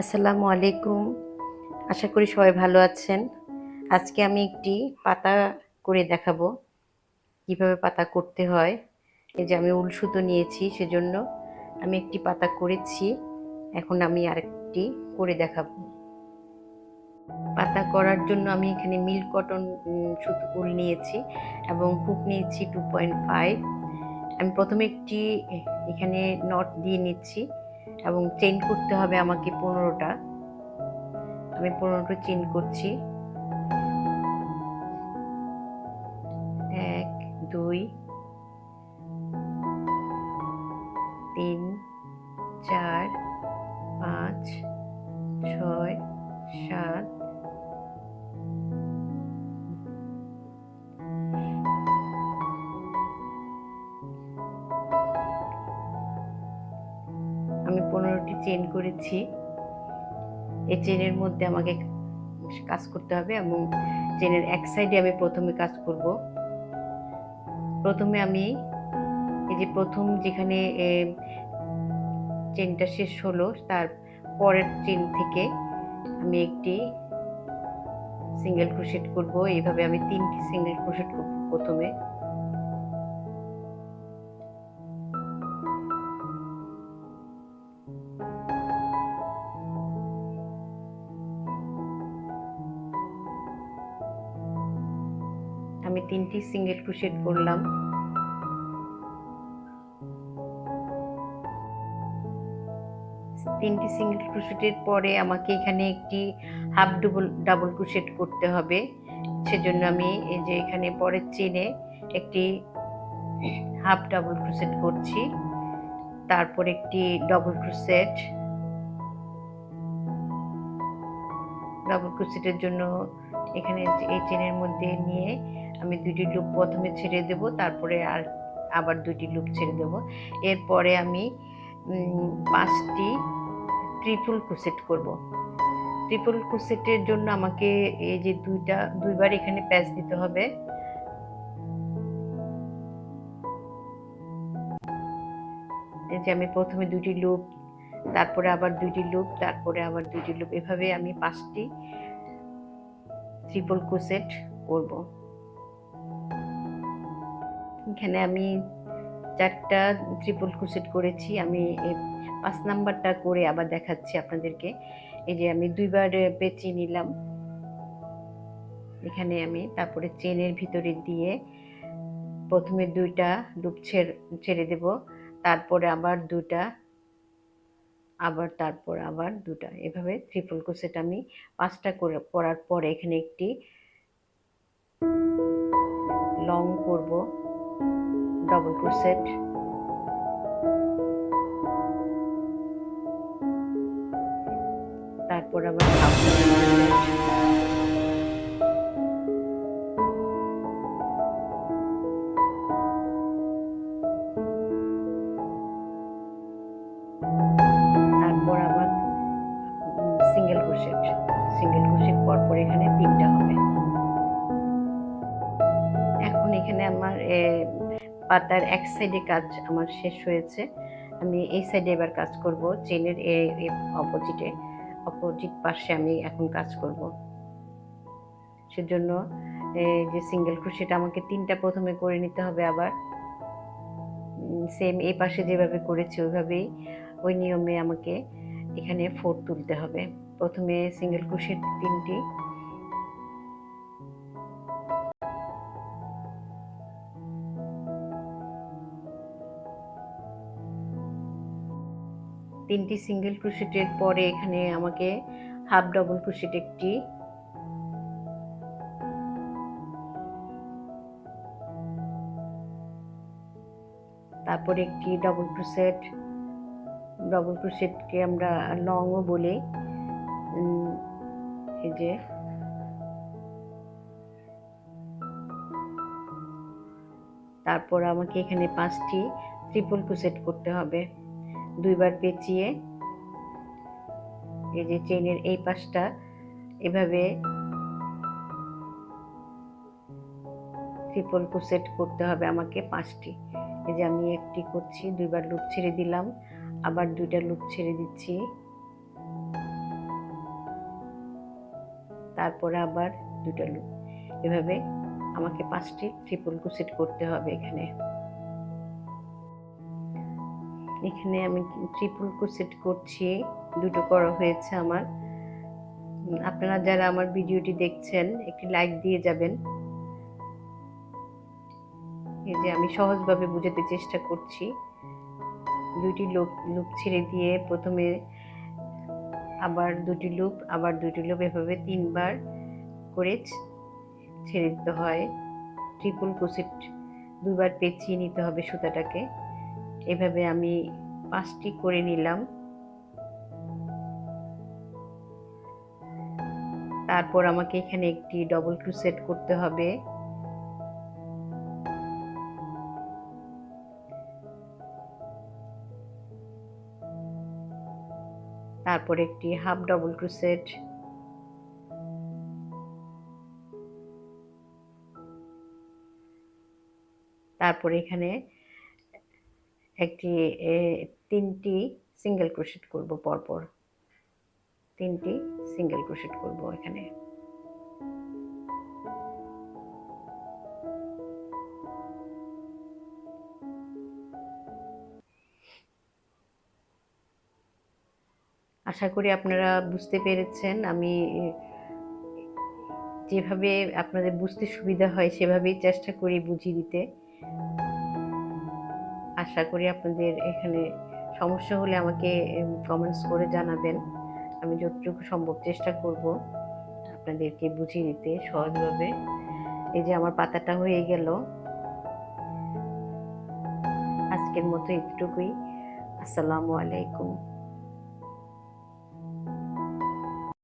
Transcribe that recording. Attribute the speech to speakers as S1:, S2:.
S1: আসসালামু আলাইকুম। আশা করি সবাই ভালো আছেন। আজকে আমি একটি পাতা করে দেখাবো, কিভাবে পাতা করতে হয়। এই যে আমি উল সুতো নিয়েছি, সেজন্য আমি একটি পাতা করেছি। এখন আমি আরেকটি করে দেখাবো। পাতা করার জন্য আমি এখানে মিল্ক কটন সুতো উল নিয়েছি এবং হুক নিয়েছি 2.5। আমি প্রথমে একটি এখানে নট দিয়ে নিচ্ছি এবং চেইন করতে হবে আমাকে 15টা। আমি 15টা চেইন করছি। 1 2 3 4 5 6 7। আমি 15টি চেইন করেছি। এই চেইনের মধ্যে আমাকে কাজ করতে হবে এবং চেইনের এক সাইডে আমি প্রথমে কাজ করব। প্রথমে আমি এই যে প্রথম যেখানে চেইনটা শেষ হলো তার পরের চেইন থেকে আমি একটি সিঙ্গেল ক্রোশেট করব। এইভাবে আমি 3টি সিঙ্গেল ক্রোশেট করব প্রথমে। আমি 3টি সিঙ্গেল ক্রোশেট করলাম। তিনটি সিঙ্গেল ক্রোশেটের পরে আমাকে এখানে একটি হাফ ডাবল ক্রোশেট করতে হবে। সেজন্য আমি এই যে এখানে পরের চেইনে একটি হাফ ডাবল ক্রোশেট করছি, তারপর একটি ডাবল ক্রোশেটের জন্য এখানে এই চেইনের মধ্যে নিয়ে আমি 2টি লুপ প্রথমে ছেড়ে দেব, তারপরে আবার 2টি লুপ ছেড়ে দেব। এরপরে আমি 5টি ট্রিপল ক্রোশেট করব। ট্রিপল ক্রোশেটের জন্য আমাকে এই যে দুইবার এখানে প্যাচ দিতে হবে। এই যে আমি প্রথমে 2টি লুপ, তারপরে আবার 2টি লুপ, তারপরে আবার 2টি লুপ, এভাবে আমি 5টি ট্রিপল ক্রোশেট করব। এখানে আমি 4টা ট্রিপল ক্রোশেট করেছি। আমি 5 নাম্বারটা করে আবার দেখাচ্ছি আপনাদেরকে। এই যে আমি দুইবার পেঁচিয়ে নিলাম এখানে আমি, তারপরে চেনের ভিতরে দিয়ে প্রথমে 2টা লুপ ছেড়ে দেব, তারপরে আবার 2টা, তারপর আবার 2টা, এভাবে ট্রিপল ক্রোশেট আমি 5টা করার পরে এখানে একটি লং করব ডাবল ক্রোশেট। তারপর আবার হাফ তারপর আবার সিঙ্গেল ক্রোশেট পরপর এখানে 3টা হবে। এখন এখানে আমার পাতার এক সাইডে কাজ আমার শেষ হয়েছে। আমি এই সাইডে এবার কাজ করব। চেনের অপোজিট পাশে আমি এখন কাজ করব। সেজন্য যে সিঙ্গেল ক্রোশেট আমাকে 3টা প্রথমে করে নিতে হবে। আবার সেম এই পাশে যেভাবে করেছি ওইভাবেই, ওই নিয়মে আমাকে এখানে 4 তুলতে হবে। প্রথমে সিঙ্গেল ক্রোশেট 3টি, সিঙ্গেল ক্রোশেটের পরে এখানে আমাকে হাফ ডাবল ক্রোশেট একটি, তারপরে একটি ডাবল ক্রোশেটকে আমরা লংও বলি। এই যে তারপর আমাকে এখানে 5টি ট্রিপল ক্রোশেট করতে হবে, দুইবার পেঁচিয়ে। এই যে চেইনের এই পাশটা এভাবে ট্রিপল ক্রোশেট করতে হবে আমাকে 5টি। এই যে আমি একটি করছি, দুইবার লুপ ছেড়ে দিলাম, আবার 2টা লুপ ছেড়ে দিচ্ছি, তারপরে আবার দুটো লুপ, এভাবে আমাকে 5টি ট্রিপল ক্রোশেট করতে হবে। এখানে আমি ট্রিপল ক্রোশেট করছি, দুটো করা হয়েছে আমার। আপনারা যারা আমার ভিডিওটি দেখছেন একটি লাইক দিয়ে যাবেন। এই যে আমি সহজভাবে বোঝাতে চেষ্টা করছি। দুটি লুপ ছেড়ে দিয়ে প্রথমে আবার দুটি লুপ, আবার দুটি লুপ, এভাবে 3বার করে ছেড়ে দিতে হয়। ট্রিপল ক্রোশেট 2বার পেঁচিয়ে নিতে হবে সুতাটাকে। এভাবে আমি 5টি করে নিলাম। তারপর আমাকে এখানে একটি ডবল ক্রোশেট করতে হবে। তারপর একটি হাফ ডবল ক্রোশেট, তারপর এখানে একটি 3টি সিঙ্গেল ক্রোশেট করব, পরপর 3টি সিঙ্গেল ক্রোশেট করব এখানে। আশা করি আপনারা বুঝতে পেরেছেন। আমি যেভাবে আপনাদের বুঝতে সুবিধা হয় সেভাবেই চেষ্টা করি বুঝিয়ে দিতে। আশা করি আপনাদের এখানে সমস্যা হলে আমাকে কমেন্টস করে জানাবেন। আমি যতটুকু সম্ভব চেষ্টা করব আপনাদেরকে বুঝিয়ে দিতে সহজভাবে। এই যে আমার পাতাটা হয়ে গেল। আজকের মতো এতটুকুই। আসসালামু আলাইকুম।